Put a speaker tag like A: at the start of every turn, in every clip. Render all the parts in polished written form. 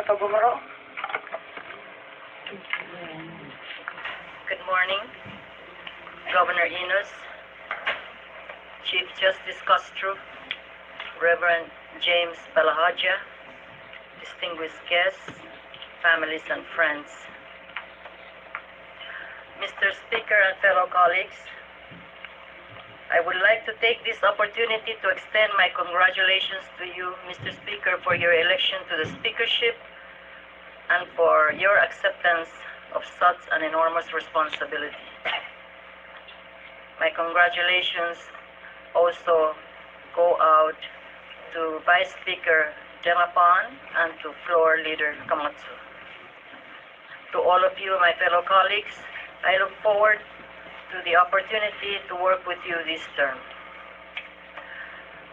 A: at Ogumoro.
B: Good morning, Governor Enos, Chief Justice Castro, Reverend James Balahaja, distinguished guests, families and friends. Mr. Speaker and fellow colleagues, I would like to take this opportunity to extend my congratulations to you, Mr. Speaker, for your election to the speakership and for your acceptance of such an enormous responsibility. My congratulations also go out to Vice Speaker Demapan and to Floor Leader Kamatsu. To all of you, my fellow colleagues, I look forward to the opportunity to work with you this term.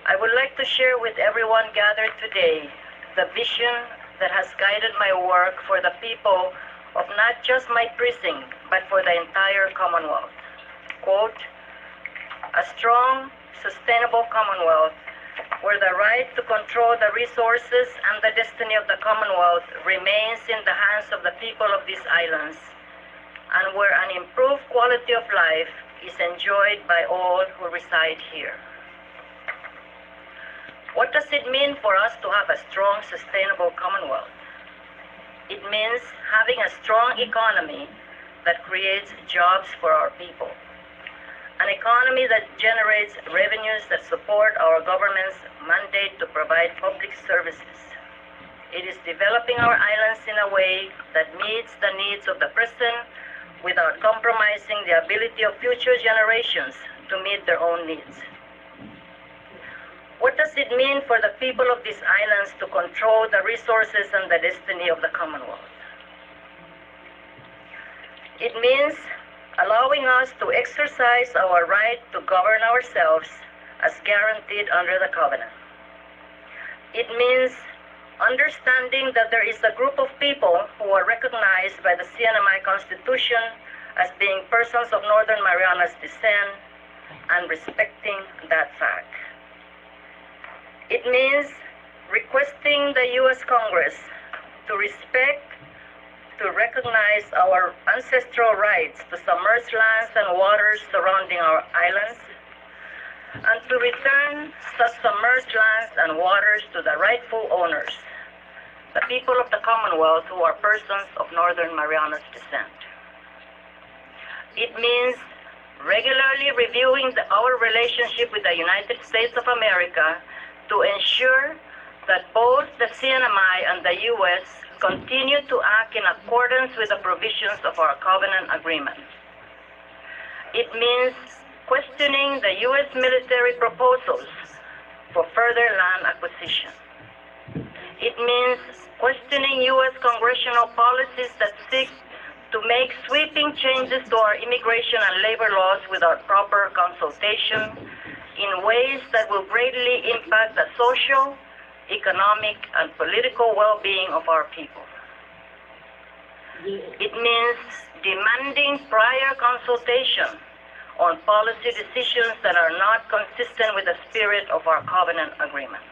B: I would like to share with everyone gathered today the vision that has guided my work for the people of not just my precinct, but for the entire Commonwealth. Quote, a strong, sustainable Commonwealth where the right to control the resources and the destiny of the Commonwealth remains in the hands of the people of these islands, and where an improved quality of life is enjoyed by all who reside here. What does it mean for us to have a strong, sustainable Commonwealth? It means having a strong economy that creates jobs for our people. An economy that generates revenues that support our government's mandate to provide public services. It is developing our islands in a way that meets the needs of the present without compromising the ability of future generations to meet their own needs. What does it mean for the people of these islands to control the resources and the destiny of the Commonwealth? It means allowing us to exercise our right to govern ourselves as guaranteed under the Covenant. It means understanding that there is a group of people who are recognized by the CNMI Constitution as being persons of Northern Marianas descent and respecting that fact. It means requesting the U.S. Congress to respect, to recognize our ancestral rights to submerged lands and waters surrounding our islands, and to return such submerged lands and waters to the rightful owners, the people of the Commonwealth who are persons of Northern Marianas descent. It means regularly reviewing our relationship with the United States of America to ensure that both the CNMI and the U.S. continue to act in accordance with the provisions of our covenant agreement. It means questioning the U.S. military proposals for further land acquisition. It means questioning U.S. congressional policies that seek to make sweeping changes to our immigration and labor laws without proper consultation in ways that will greatly impact the social, economic, and political well-being of our people. It means demanding prior consultation on policy decisions that are not consistent with the spirit of our covenant agreement.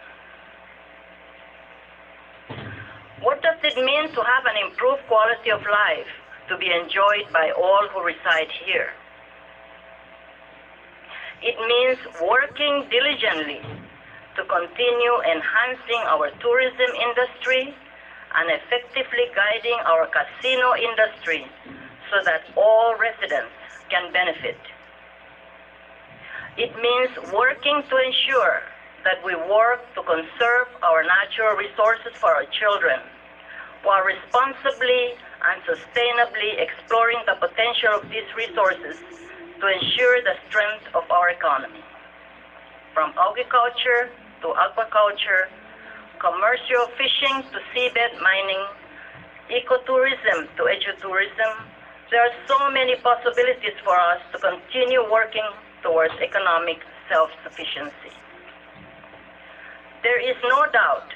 B: What does it mean to have an improved quality of life to be enjoyed by all who reside here? It means working diligently to continue enhancing our tourism industry and effectively guiding our casino industry so that all residents can benefit. It means working to ensure that we work to conserve our natural resources for our children, while responsibly and sustainably exploring the potential of these resources to ensure the strength of our economy. From agriculture to aquaculture, commercial fishing to seabed mining, ecotourism to edutourism, there are so many possibilities for us to continue working towards economic self-sufficiency. There is no doubt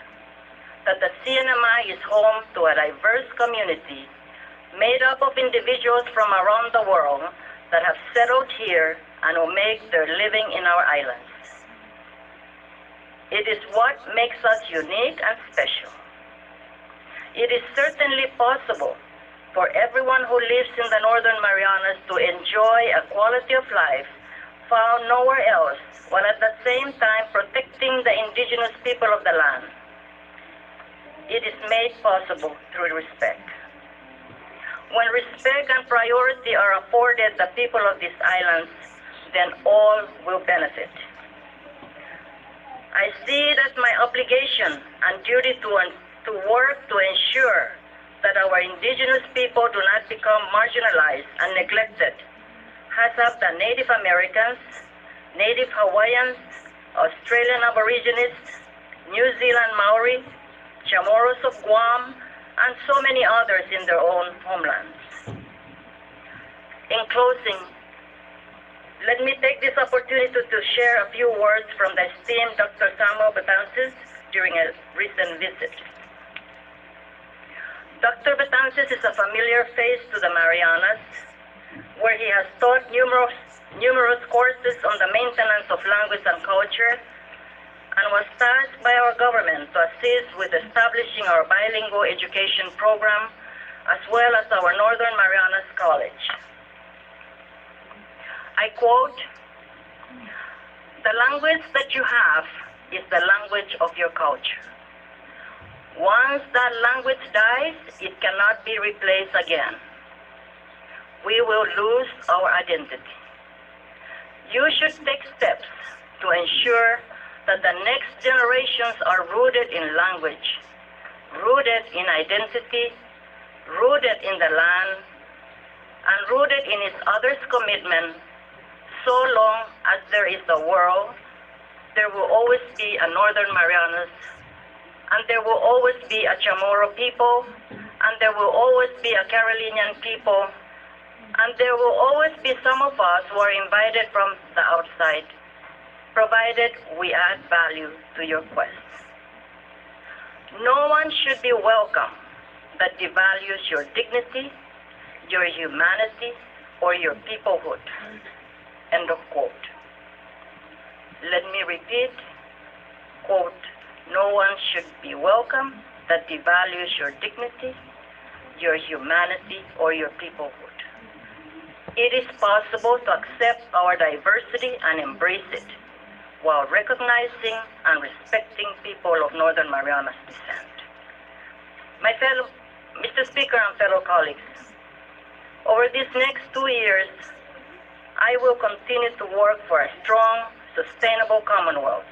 B: that the CNMI is home to a diverse community made up of individuals from around the world that have settled here and who make their living in our islands. It is what makes us unique and special. It is certainly possible for everyone who lives in the Northern Marianas to enjoy a quality of life found nowhere else, while at the same time protecting the indigenous people of the land. It is made possible through respect. When respect and priority are afforded the people of these islands, then all will benefit. I see it as my obligation and duty to work to ensure that our indigenous people do not become marginalized and neglected, as have the Native Americans, Native Hawaiians, Australian Aborigines, New Zealand Maori, Chamorros of Guam, and so many others in their own homelands. In closing, let me take this opportunity to share a few words from the esteemed Dr. Samuel Betances during a recent visit. Dr. Betances is a familiar face to the Marianas, where he has taught numerous courses on the maintenance of language and culture, and was tasked by our government to assist with establishing our bilingual education program, as well as our Northern Marianas College. I quote, "The language that you have is the language of your culture. Once that language dies, it cannot be replaced again. We will lose our identity. You should take steps to ensure that the next generations are rooted in language, rooted in identity, rooted in the land, and rooted in its other's commitment. So long as there is a world, there will always be a Northern Marianas, and there will always be a Chamorro people, and there will always be a Carolinian people, and there will always be some of us who are invited from the outside, provided we add value to your quest. No one should be welcome that devalues your dignity, your humanity, or your peoplehood." End of quote. Let me repeat, quote, "No one should be welcome that devalues your dignity, your humanity, or your peoplehood. It is possible to accept our diversity and embrace it, while recognizing and respecting people of Northern Marianas descent." Mr. Speaker and fellow colleagues, over these next 2 years, I will continue to work for a strong, sustainable Commonwealth,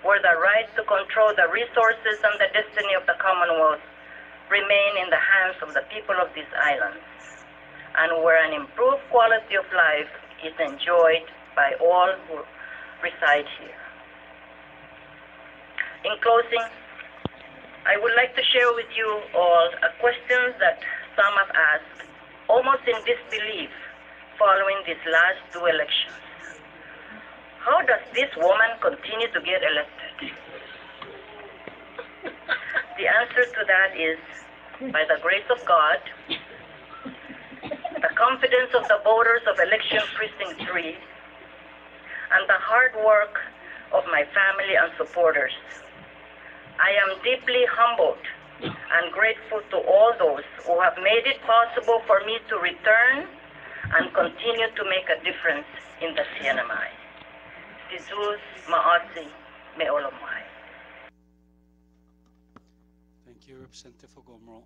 B: where the right to control the resources and the destiny of the Commonwealth remain in the hands of the people of these islands, and where an improved quality of life is enjoyed by all who reside here. In closing, I would like to share with you all a question that some have asked, almost in disbelief, following these last 2 elections. How does this woman continue to get elected? The answer to that is, by the grace of God, the confidence of the voters of Election Precinct 3, and the hard work of my family and supporters. I am deeply humbled and grateful to all those who have made it possible for me to return and continue to make a difference in the CNMI. Jesus Maasi Meolomai.
A: Thank you, Representative Ogumoro.